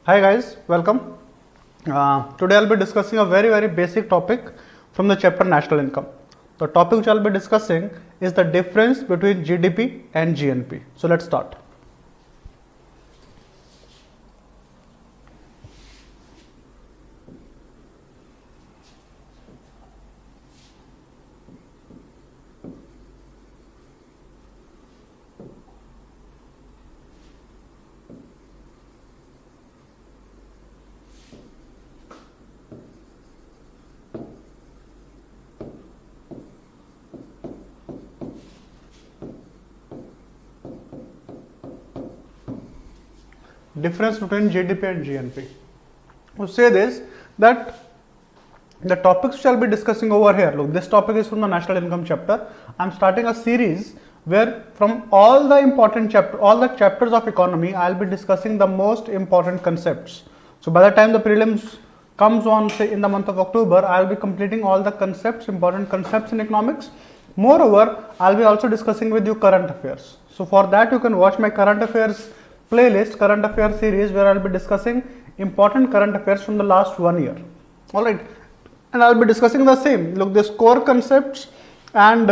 Hi guys, welcome. Today I'll be discussing a very basic topic from the chapter National Income. The topic which I'll be discussing is the difference between GDP and GNP. So let's start. Difference between GDP and GNP. To say this, that the topics which I'll be discussing over here, look, this topic is from the National Income chapter. I'm starting a series where from all the chapters of economy, I'll be discussing the most important concepts. So by the time the prelims comes on, say in the month of October, I'll be completing all the important concepts in economics. Moreover, I'll be also discussing with you current affairs. So for that, you can watch my current affairs playlist, current affairs series, where I'll be discussing important current affairs from the last 1 year. Alright, and I'll be discussing the same. Look, this core concepts and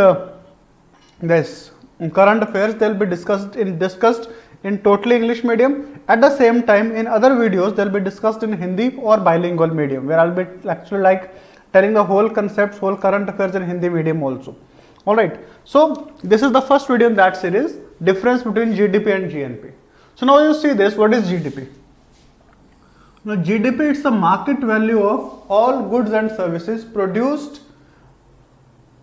this current affairs, they'll be discussed in totally English medium. At the same time, in other videos, they'll be discussed in Hindi or bilingual medium, where I'll be actually telling the whole concepts, whole current affairs in Hindi medium also. Alright, so this is the first video in that series, difference between GDP and GNP. So now you see this, what is GDP? Now GDP is the market value of all goods and services produced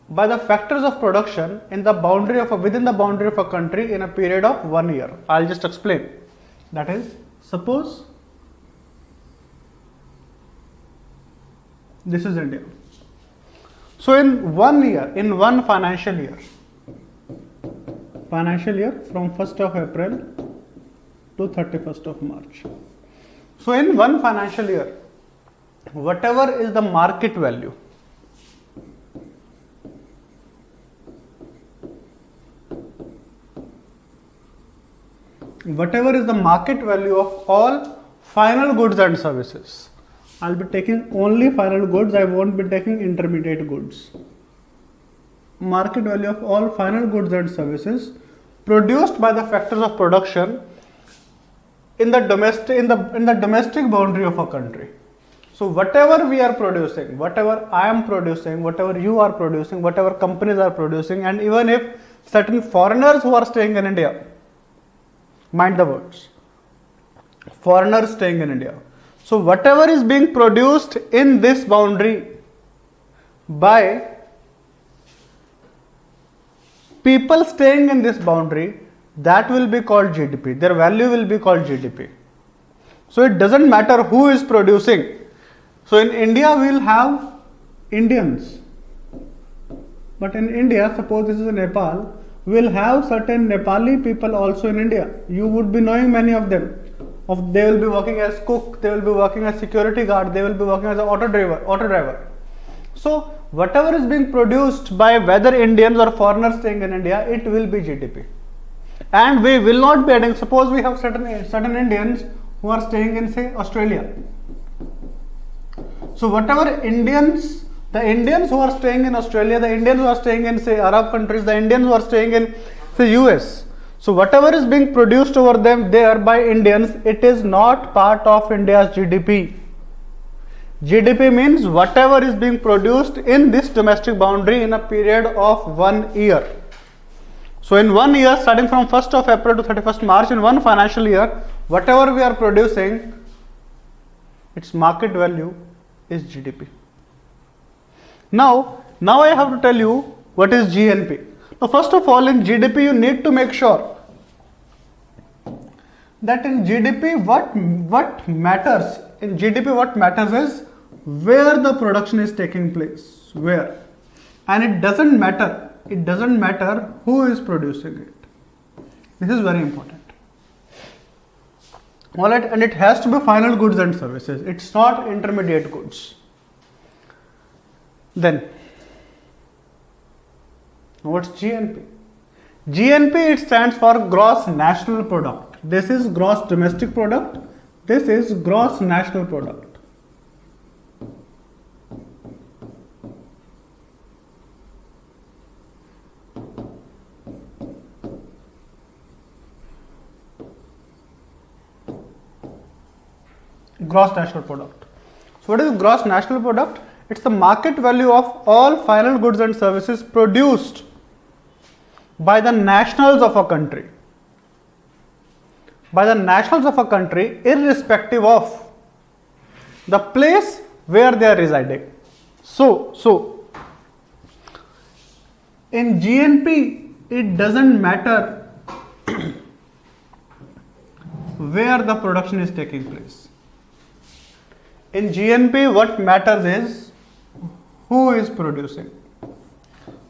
by the factors of production within the boundary of a country in a period of 1 year. I'll just explain. That is, suppose this is India. So in 1 year, in one financial year from 1st of April to 31st of March. So in one financial year, whatever is the market value, of all final goods and services, I'll be taking only final goods, I won't be taking intermediate goods. Market value of all final goods and services produced by the factors of production in the domestic boundary of a country. So whatever we are producing, whatever I am producing, whatever you are producing, whatever companies are producing, and even if certain foreigners who are staying in India, mind the words, foreigners staying in India. So whatever is being produced in this boundary by people staying in this boundary, that will be called GDP. Their value will be called GDP. So it doesn't matter who is producing. So in India we will have Indians. But in India, suppose this is Nepal, we will have certain Nepali people also in India. You would be knowing many of them. They will be working as cook, they will be working as security guard, they will be working as an auto driver. So whatever is being produced by whether Indians or foreigners staying in India, it will be GDP. And we will not be adding, suppose we have certain Indians who are staying in, say, Australia. So whatever the Indians who are staying in Australia, the Indians who are staying in, say, Arab countries, the Indians who are staying in, say, US. So whatever is being produced over there by Indians, it is not part of India's GDP. GDP means whatever is being produced in this domestic boundary in a period of 1 year. So in 1 year, starting from 1st of April to 31st March, in one financial year, whatever we are producing, its market value is GDP. Now I have to tell you what is GNP. Now first of all, in GDP you need to make sure that in GDP what matters is where the production is taking place, where, and it doesn't matter who is producing it. This is very important. Alright, and it has to be final goods and services. It's not intermediate goods. Then what's GNP? GNP, it stands for gross national product. This is gross domestic product. This is gross national product. Gross national product. So what is gross national product? It's the market value of all final goods and services produced by the nationals of a country. By the nationals of a country, irrespective of the place where they are residing. So in GNP, it doesn't matter where the production is taking place. In GNP, what matters is who is producing.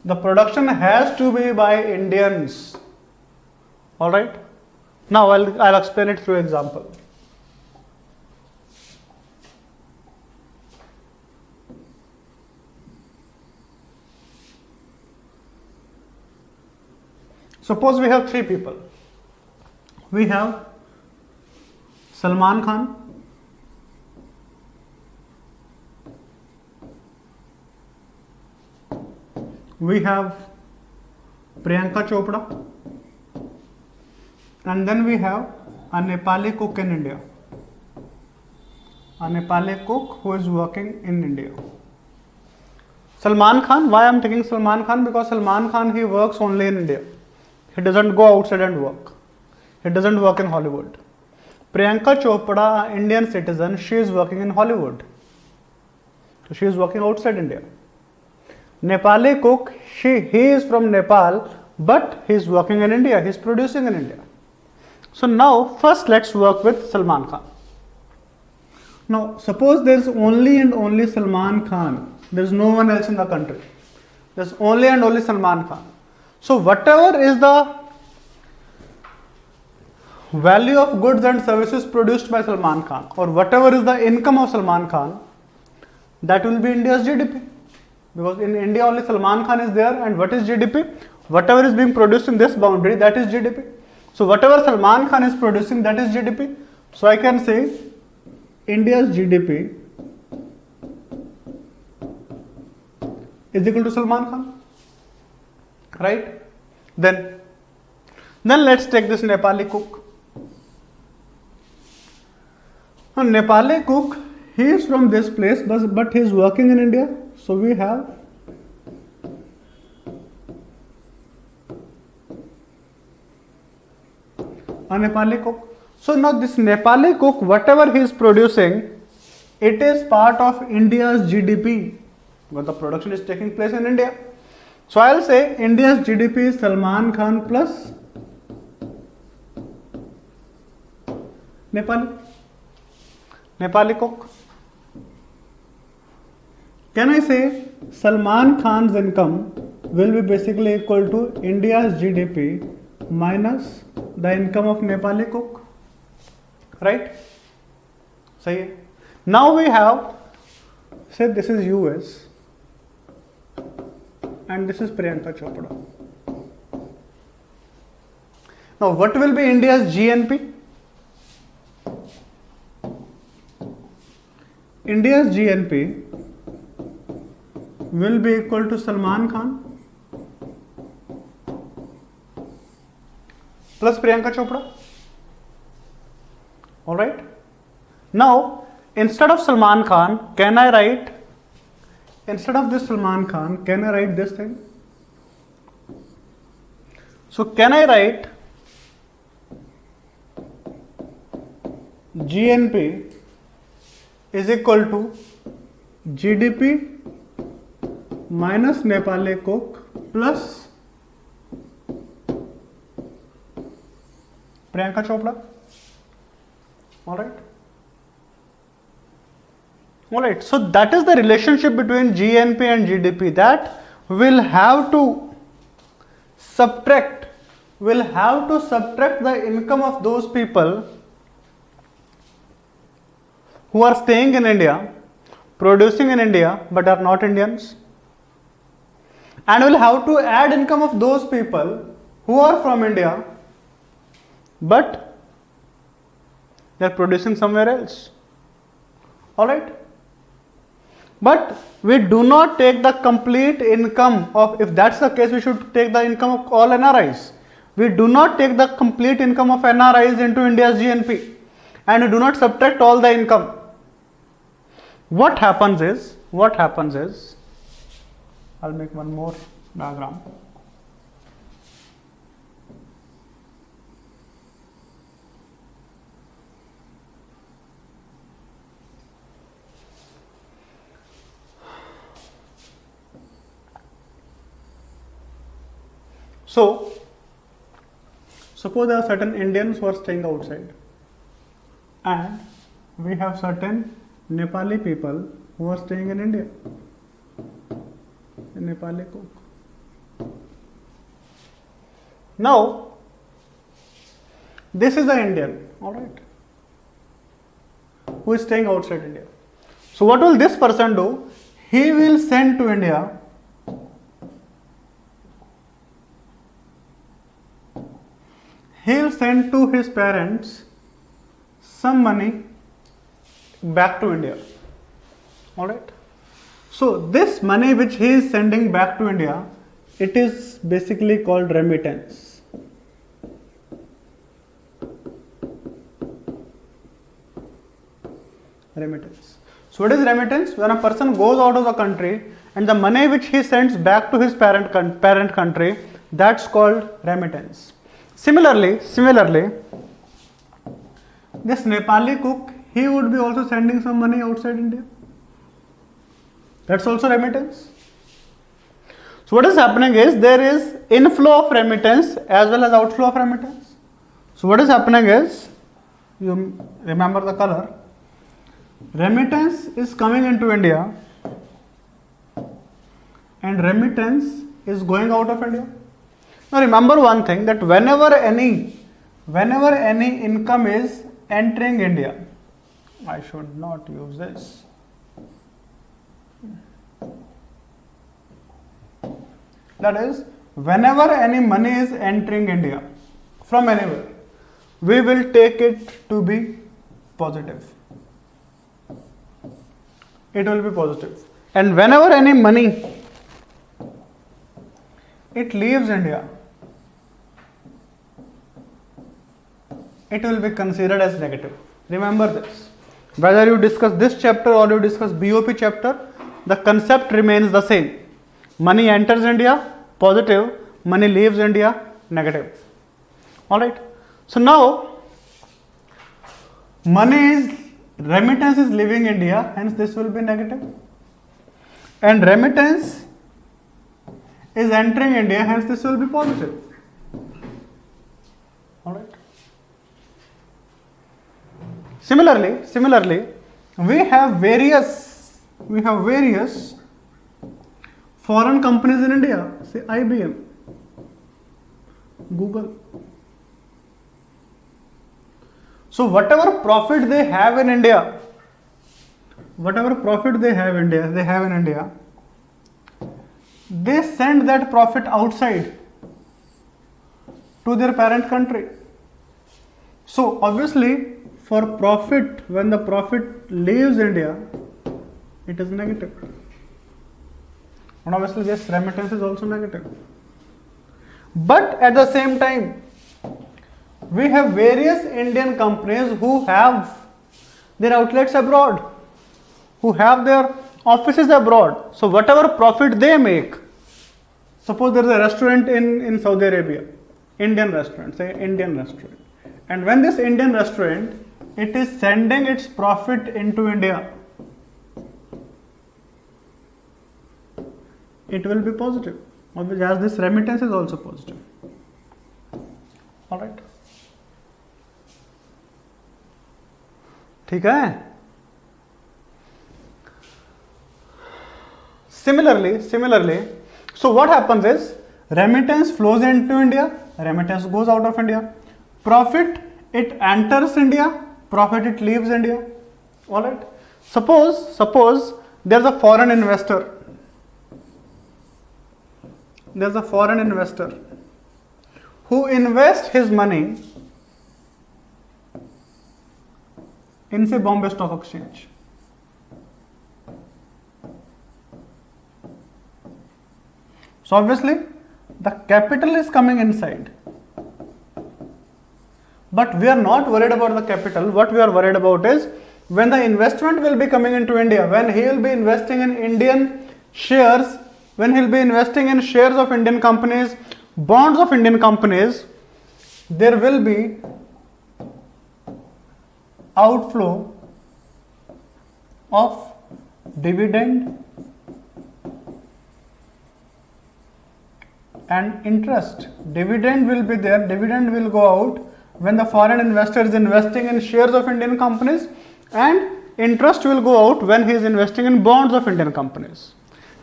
The production has to be by Indians. All right. Now I'll explain it through example. Suppose we have three people. We have Salman Khan, we have Priyanka Chopra, and then we have a Nepali cook in India. A Nepali cook who is working in India. Salman Khan, why I am taking Salman Khan? Because Salman Khan, he works only in India. He doesn't go outside and work. He doesn't work in Hollywood. Priyanka Chopra, Indian citizen, she is working in Hollywood. So she is working outside India. Nepali cook, he is from Nepal, but he is working in India. He is producing in India. So now, first let's work with Salman Khan. Now, suppose there is only and only Salman Khan. There is no one else in the country. There is only and only Salman Khan. So whatever is the value of goods and services produced by Salman Khan, or whatever is the income of Salman Khan, that will be India's GDP. Because in India only Salman Khan is there, and what is GDP? Whatever is being produced in this boundary, that is GDP. So whatever Salman Khan is producing, that is GDP. So I can say India's GDP is equal to Salman Khan. Right? Then let's take this Nepali cook. A Nepali cook, he is from this place, but he is working in India. So we have a Nepali cook. So now this Nepali cook, whatever he is producing, it is part of India's GDP, because the production is taking place in India. So I'll say India's GDP is Salman Khan plus Nepali cook. Can I say Salman Khan's income will be basically equal to India's GDP minus the income of Nepali cook? Right? Sahi hai. Now we have, say this is US and this is Priyanka Chopra. Now what will be India's GNP? India's GNP will be equal to Salman Khan plus Priyanka Chopra. Alright. Now, instead of Salman Khan, can I write, instead of this Salman Khan, can I write this thing? So, can I write GNP is equal to GDP minus Nepali cook plus Priyanka Chopra? Alright. Alright, so that is the relationship between GNP and GDP, that we'll have to subtract the income of those people who are staying in India, producing in India, but are not Indians. And we'll have to add income of those people who are from India, but They are producing somewhere else. Alright? But we do not take the complete income of, if that's the case, we should take the income of all NRIs. We do not take the complete income of NRIs into India's GNP, and we do not subtract all the income. What happens is, I'll make one more diagram. So, suppose there are certain Indians who are staying outside, and we have certain Nepali people who are staying in India. A Nepali cook. Now, this is an Indian, alright, who is staying outside India. So, what will this person do? He will send to India to his parents some money back to India. Alright. So this money which he is sending back to India, it is basically called remittance. Remittance. So what is remittance? When a person goes out of the country and the money which he sends back to his parent country, that's called remittance. Similarly, this Nepali cook, he would be also sending some money outside India. That's also remittance. So what is happening is, there is inflow of remittance as well as outflow of remittance. So what is happening is, you remember the color, remittance is coming into India and remittance is going out of India. Now remember one thing, that whenever any income is entering India, I should not use this. That is, whenever any money is entering India from anywhere, we will take it to be positive. It will be positive. And whenever any money it leaves India, it will be considered as negative. Remember this. Whether you discuss this chapter or you discuss BOP chapter, the concept remains the same. Money enters India, positive. Money leaves India, negative. Alright. So now, remittance is leaving India, hence this will be negative. And remittance is entering India, hence this will be positive. Alright. Similarly, we have various foreign companies in India, say IBM, Google. So whatever profit they have in India, they send that profit outside to their parent country. So obviously, for profit, when the profit leaves India, it is negative. And obviously this remittance is also negative. But at the same time, we have various Indian companies who have their outlets abroad, who have their offices abroad. So whatever profit they make, suppose there is a restaurant in Saudi Arabia, Indian restaurant, and when this Indian restaurant, it is sending its profit into India, it will be positive, as this remittance is also positive. Alright. ठीक है? Similarly, so what happens is, remittance flows into India, remittance goes out of India. Profit, it enters India, profit it leaves India. Alright. Suppose there's a foreign investor. Who invests his money in say Bombay Stock Exchange. So obviously the capital is coming inside, but we are not worried about the capital. What we are worried about is when the investment will be coming into India, when he will be investing in Indian shares, when he will be investing in shares of Indian companies, bonds of Indian companies, there will be outflow of dividend and interest. Dividend will be there, dividend will go out when the foreign investor is investing in shares of Indian companies, and interest will go out when he is investing in bonds of Indian companies.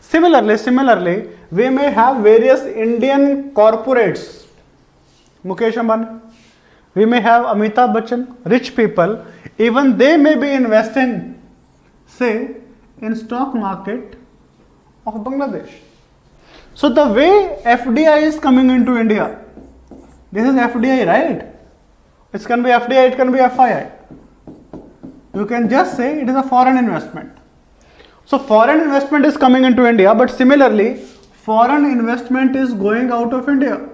Similarly, we may have various Indian corporates, Mukesh Ambani, we may have Amitabh Bachchan, rich people, even they may be investing, say, in stock market of Bangladesh. So the way FDI is coming into India, this is FDI, right? It can be FDI, it can be FII. You can just say it is a foreign investment. So foreign investment is coming into India, but similarly, foreign investment is going out of India.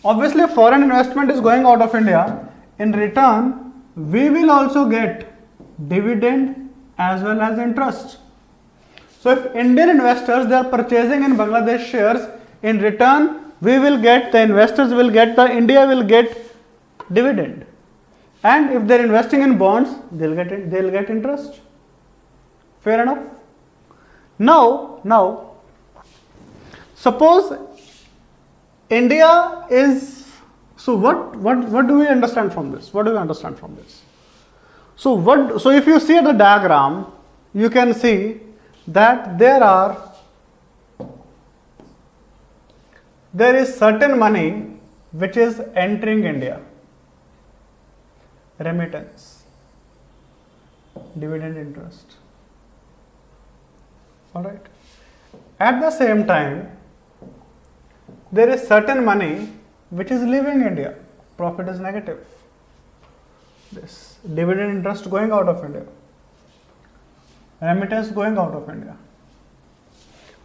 Obviously, foreign investment is going out of India. In return, we will also get dividend as well as interest. So if Indian investors, they are purchasing in Bangladesh shares, in return we will get, the investors will get, the India will get dividend. And if they are investing in bonds, they'll get interest. Fair enough? Now suppose India is, so what do we understand from this? What do we understand from this? So if you see the diagram, you can see that there is certain money which is entering India. Remittance, dividend, interest. Alright. At the same time, there is certain money which is leaving India. Profit is negative. This dividend, interest going out of India. Remittance going out of India.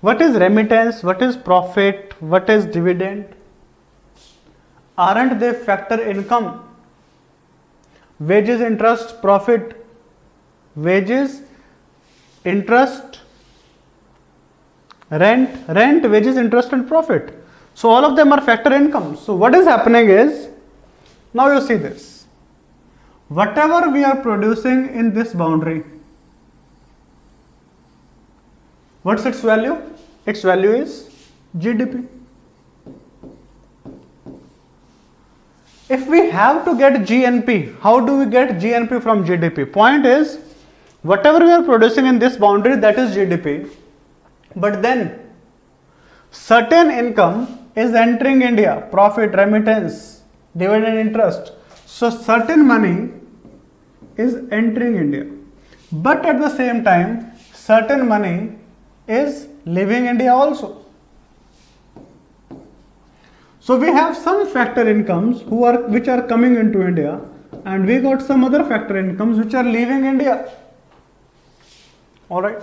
What is remittance? What is profit? What is dividend? Aren't they factor income? Wages, interest, profit. Wages, interest, rent, wages, interest and profit. So all of them are factor income. So what is happening is, now you see this. Whatever we are producing in this boundary, what's its value? Its value is GDP. If we have to get GNP, how do we get GNP from GDP? Point is, whatever we are producing in this boundary, that is GDP. But then, certain income is entering India, profit, remittance, dividend, interest. So certain money is entering India. But at the same time, certain money is leaving India also. So we have some factor incomes which are coming into India, and we got some other factor incomes which are leaving India. Alright.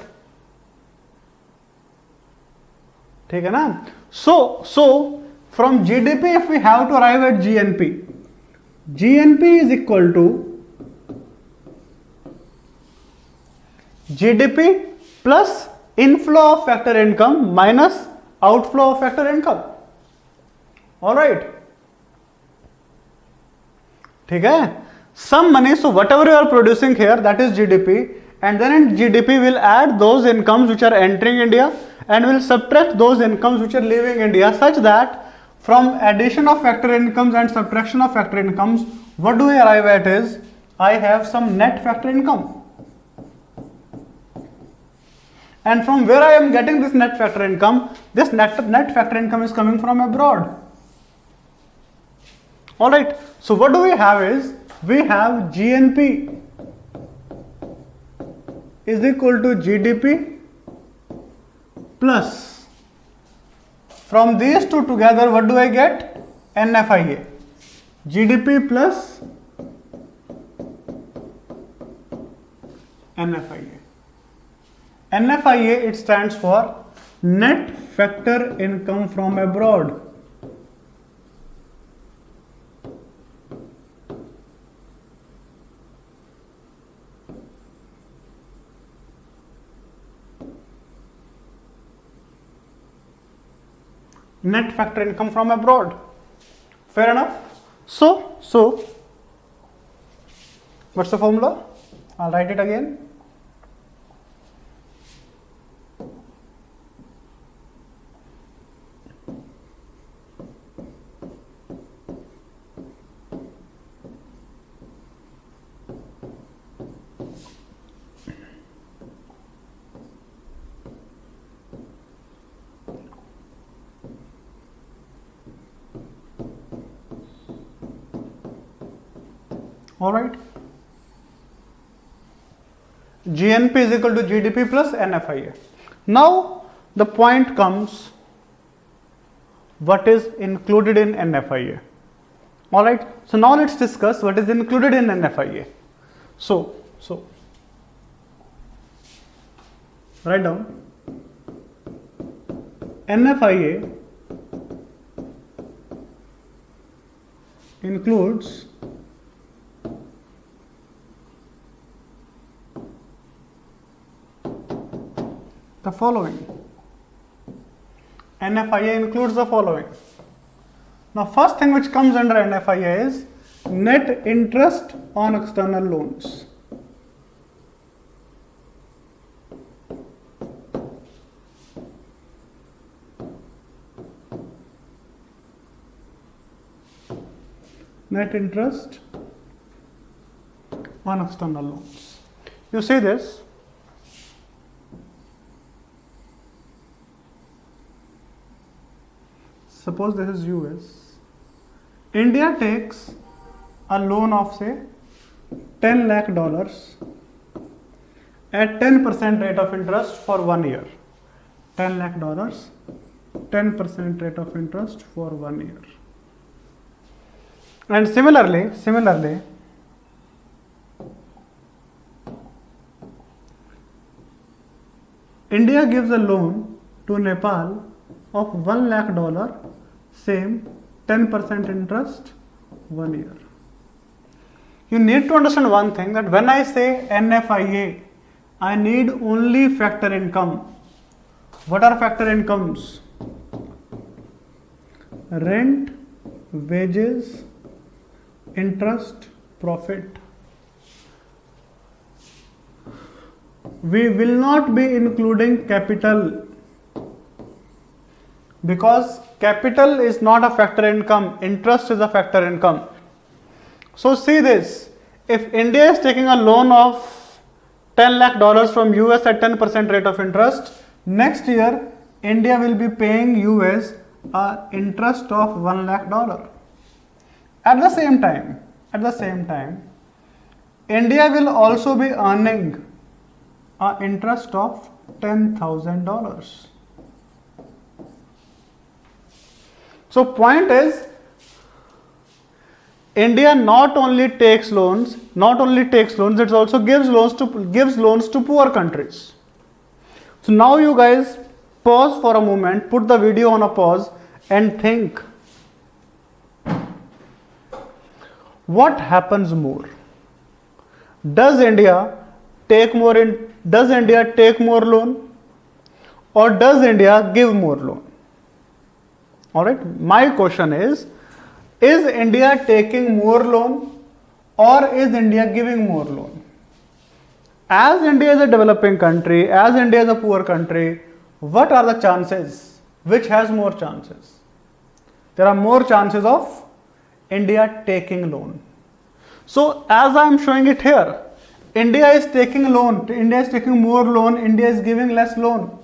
ठीक है ना? So from GDP, if we have to arrive at GNP is equal to GDP plus inflow of factor income minus outflow of factor income. Alright. ठीक है? Some money, so whatever you are producing here, that is GDP, and then in GDP will add those incomes which are entering India and will subtract those incomes which are leaving India, such that from addition of factor incomes and subtraction of factor incomes, what do we arrive at is, I have some net factor income. And from where I am getting this net factor income, this net factor income is coming from abroad. Alright, so what do we have is, we have GNP is equal to GDP plus, from these two together, what do I get? NFIA. GDP plus NFIA. NFIA, it stands for Net Factor Income from Abroad. Net factor income from abroad. Fair enough. So what's the formula? I'll write it again. All right. GNP is equal to GDP plus NFIA. Now the point comes, what is included in NFIA? All right. So now let's discuss what is included in NFIA. So write down NFIA includes the following. NFIA includes the following. Now, first thing which comes under NFIA is net interest on external loans. Net interest on external loans. You see this? Suppose this is US. India takes a loan of say $10 lakh at 10% rate of interest for 1 year. $10 lakh, 10% rate of interest for 1 year. And similarly, India gives a loan to Nepal of $1 lakh, same 10% interest 1 year. You need to understand one thing, that when I say NFIA, I need only factor income. What are factor incomes? Rent, wages, interest, profit. We will not be including capital, because capital is not a factor income, interest is a factor income. So see this, if India is taking a loan of $10 lakh from US at 10% rate of interest, next year India will be paying US a interest of $1 lakh. At the same time, India will also be earning an interest of $10,000. So point is, India not only takes loans, it also gives loans to poor countries. So now you guys pause for a moment, put the video on a pause and think, what happens more? Does India take more loan, or does India give more loan? All right, my question is India taking more loan or is India giving more loan? As India is a developing country, as India is a poor country, what are the chances? Which has more chances? There are more chances of India taking loan. So as I am showing it here, India is taking loan, India is taking more loan, India is giving less loan.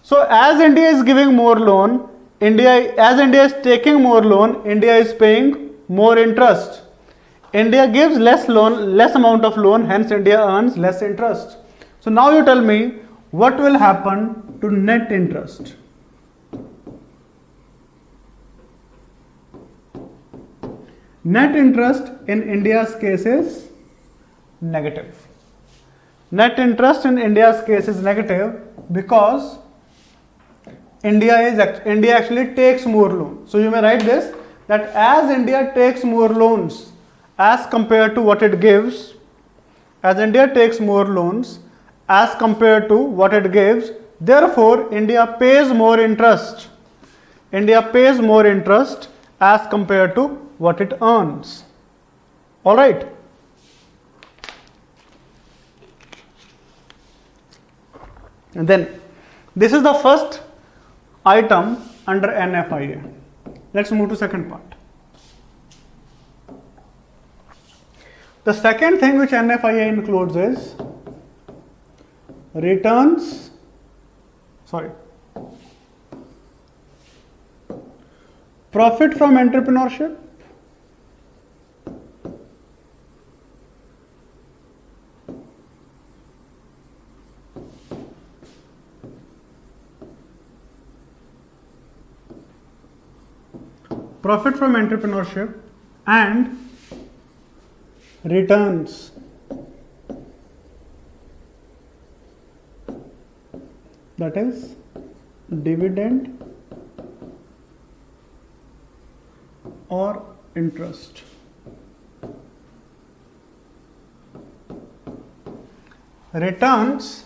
So as India is giving more loan, as India is taking more loan, India is paying more interest. India gives less amount of loan, hence India earns less interest. So now you tell me, what will happen to net interest? Net interest in India's case is negative. Net interest in India's case is negative because India actually takes more loans. So you may write this, that as India takes more loans as compared to what it gives, as India takes more loans as compared to what it gives, therefore India pays more interest. India pays more interest as compared to what it earns. All right. And then this is the first item under NFIA. Let's move to second part. The second thing which NFIA includes is profit from entrepreneurship, and returns. That is dividend or interest. Returns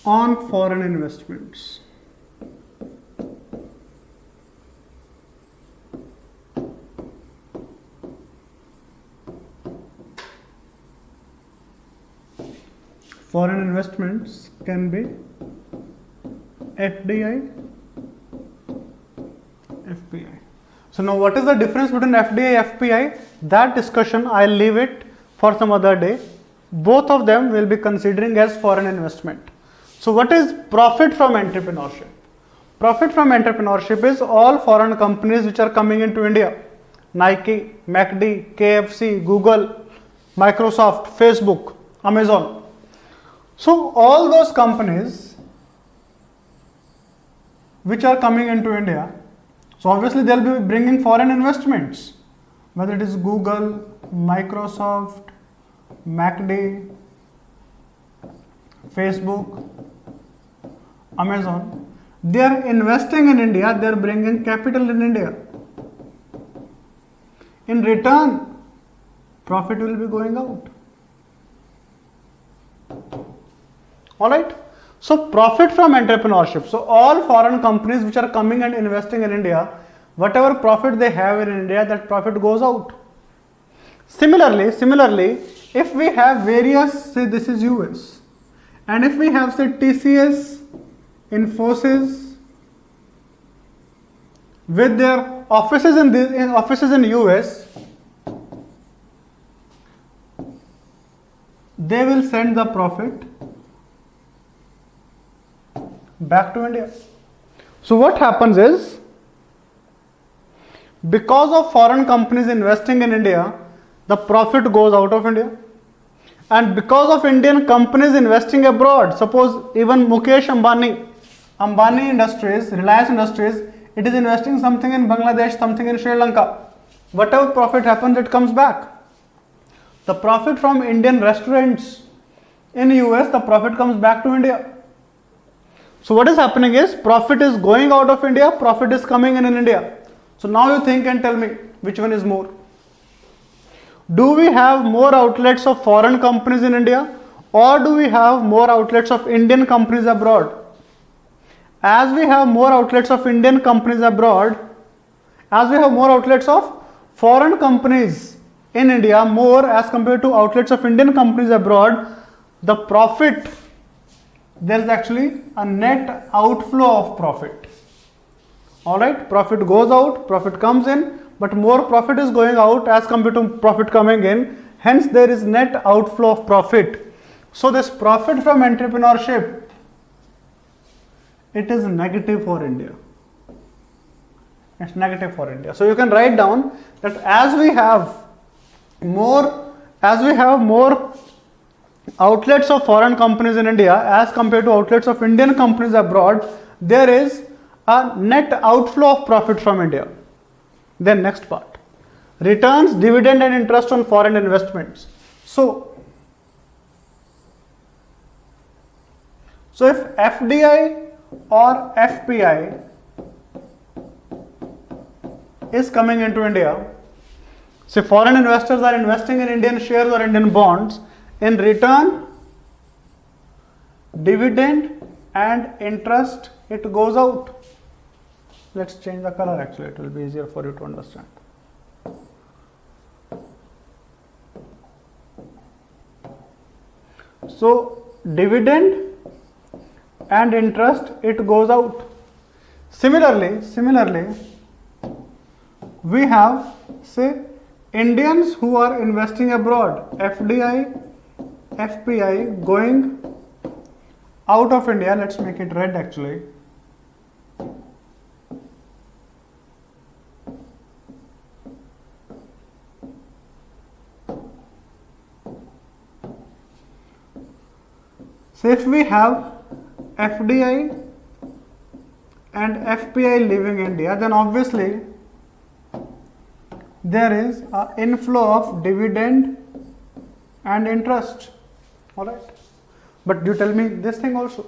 on foreign investments. Foreign investments can be FDI, FPI. So now what is the difference between FDI, FPI? That discussion I'll leave it for some other day. Both of them will be considering as foreign investment. So what is profit from entrepreneurship? Profit from entrepreneurship is all foreign companies which are coming into India. Nike, McD, KFC, Google, Microsoft, Facebook, Amazon. So all those companies which are coming into India, so obviously they'll be bringing foreign investments, whether it is Google, Microsoft, McD, Facebook, Amazon. They are investing in India, they are bringing capital in India. In return, profit will be going out. Alright, so profit from entrepreneurship. So all foreign companies which are coming and investing in India, whatever profit they have in India, that profit goes out. Similarly, if we have various, say this is US, and if we have say TCS, Infosys, with their offices in US, they will send the profit back to India. So what happens is, because of foreign companies investing in India, the profit goes out of India. And because of Indian companies investing abroad, suppose even Mukesh Ambani Industries, Reliance Industries, it is investing something in Bangladesh, something in Sri Lanka. Whatever profit happens, it comes back. The profit from Indian restaurants in US, the profit comes back to India. So what is happening is, profit is going out of India, profit is coming in India. So now you think and tell me, which one is more? Do we have more outlets of foreign companies in India, or do we have more outlets of Indian companies abroad? As we have more outlets of Indian companies abroad, as we have more outlets of foreign companies in India, more as compared to outlets of Indian companies abroad, the profit, there is actually a net outflow of profit. Alright, profit goes out, profit comes in, but more profit is going out as compared to profit coming in, hence there is net outflow of profit. So this profit from entrepreneurship, it is negative for India. It's negative for India. So you can write down that as we have more outlets of foreign companies in India as compared to outlets of Indian companies abroad, there is a net outflow of profit from India. Then next part, returns, dividend and interest on foreign investments. So So if FDI or FPI is coming into India, say foreign investors are investing in Indian shares or Indian bonds, in return dividend and interest it goes out. Let's change the color, actually it will be easier for you to understand. So dividend and interest it goes out. Similarly we have, say, Indians who are investing abroad, FDI, FPI going out of India. Let's make it red actually. So if we have FDI and FPI leaving India, then obviously there is an inflow of dividend and interest. Alright. But you tell me this thing also.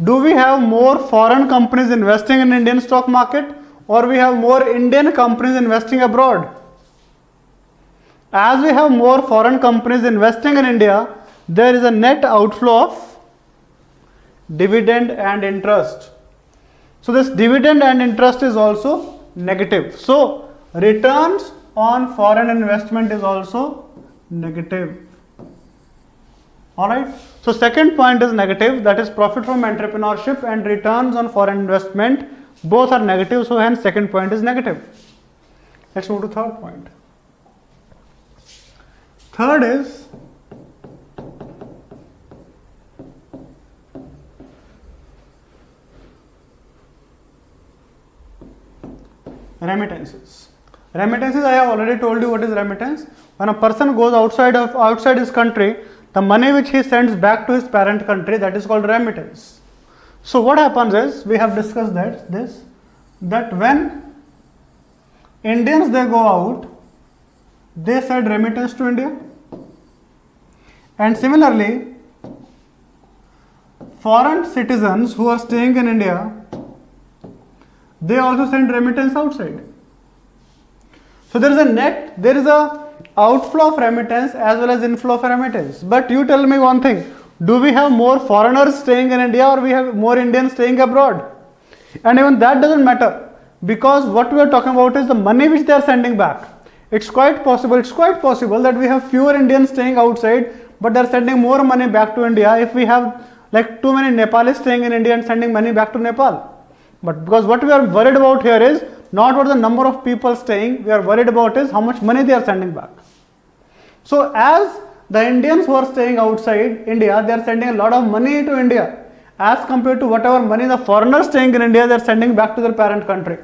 Do we have more foreign companies investing in Indian stock market, or we have more Indian companies investing abroad? As we have more foreign companies investing in India, there is a net outflow of dividend and interest. So this dividend and interest is also negative. So returns on foreign investment is also negative. Alright. So second point is negative, that is profit from entrepreneurship and returns on foreign investment, both are negative, so hence second point is negative. Let's move to third point. Third is remittances. Remittances, I have already told you what is remittance. When a person goes outside his country, the money which he sends back to his parent country, that is called remittance. So what happens is, we have discussed that when Indians they go out, they send remittance to India, and similarly foreign citizens who are staying in India, they also send remittance outside. So there is a outflow of remittance as well as inflow of remittance. But you tell me one thing, do we have more foreigners staying in India, or we have more Indians staying abroad? And even that doesn't matter, because what we are talking about is the money which they are sending back. It's quite possible that we have fewer Indians staying outside, but they are sending more money back to India if we have like too many Nepalis staying in India and sending money back to Nepal. But because what we are worried about here is not what the number of people staying, we are worried about is how much money they are sending back. So as the Indians who are staying outside India, they are sending a lot of money to India as compared to whatever money the foreigners staying in India, they are sending back to their parent country.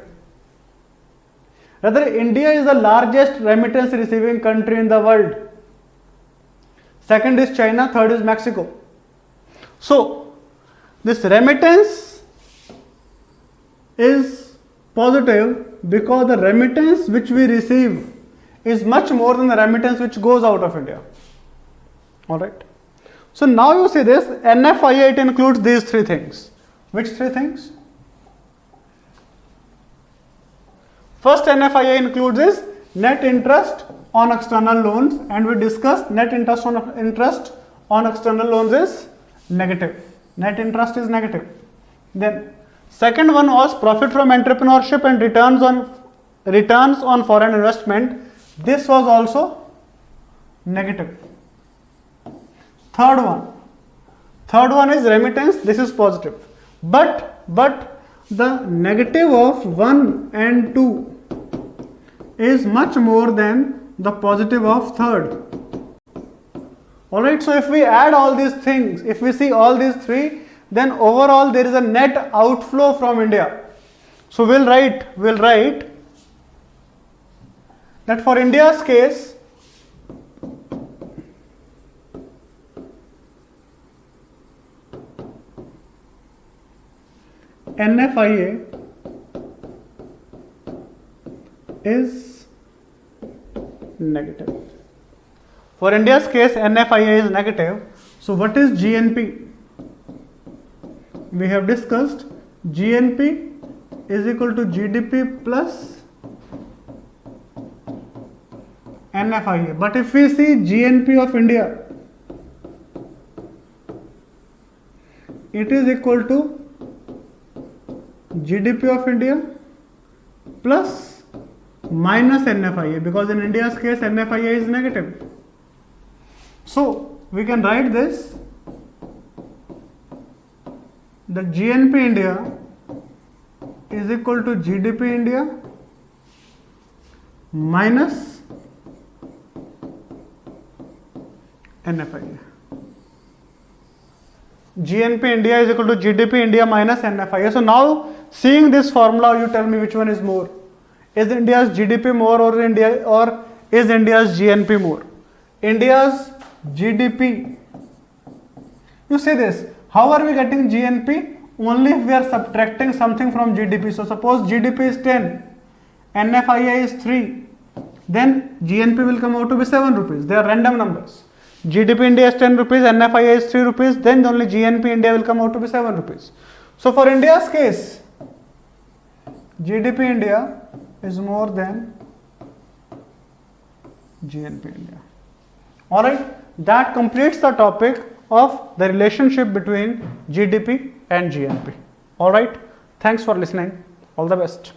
Rather, India is the largest remittance receiving country in the world. Second is China, third is Mexico. So this remittance is positive because the remittance which we receive is much more than the remittance which goes out of India. Alright. So now you see this NFIA, it includes these three things. Which three things? First NFIA includes is net interest on external loans, and we discussed net interest on external loans is negative. Net interest is negative. Then second one was profit from entrepreneurship and returns on foreign investment. This was also negative. Third one is remittance. This is positive. But the negative of 1 and 2 is much more than the positive of third. Alright, so if we add all these things, if we see all these three, then overall there is a net outflow from India. So we'll write that for India's case, NFIA is negative. For India's case, NFIA is negative. So what is GNP? we have discussed GNP is equal to GDP plus NFIA. But if we see GNP of India, it is equal to GDP of India plus minus NFIA, because in India's case NFIA is negative. So we can write this, that GNP India is equal to GDP India minus NFIA. GNP India is equal to GDP India minus NFIA. So now, seeing this formula, you tell me which one is more. Is India's GDP more, or is India's GNP more? India's GDP. You see this. How are we getting GNP? Only if we are subtracting something from GDP. So suppose GDP is 10, NFIA is 3, then GNP will come out to be 7 rupees. They are random numbers. GDP India is 10 rupees, NFIA is 3 rupees, then only GNP India will come out to be 7 rupees. So for India's case, GDP India is more than GNP India. Alright, that completes the topic of the relationship between GDP and GNP. Alright, thanks for listening. All the best.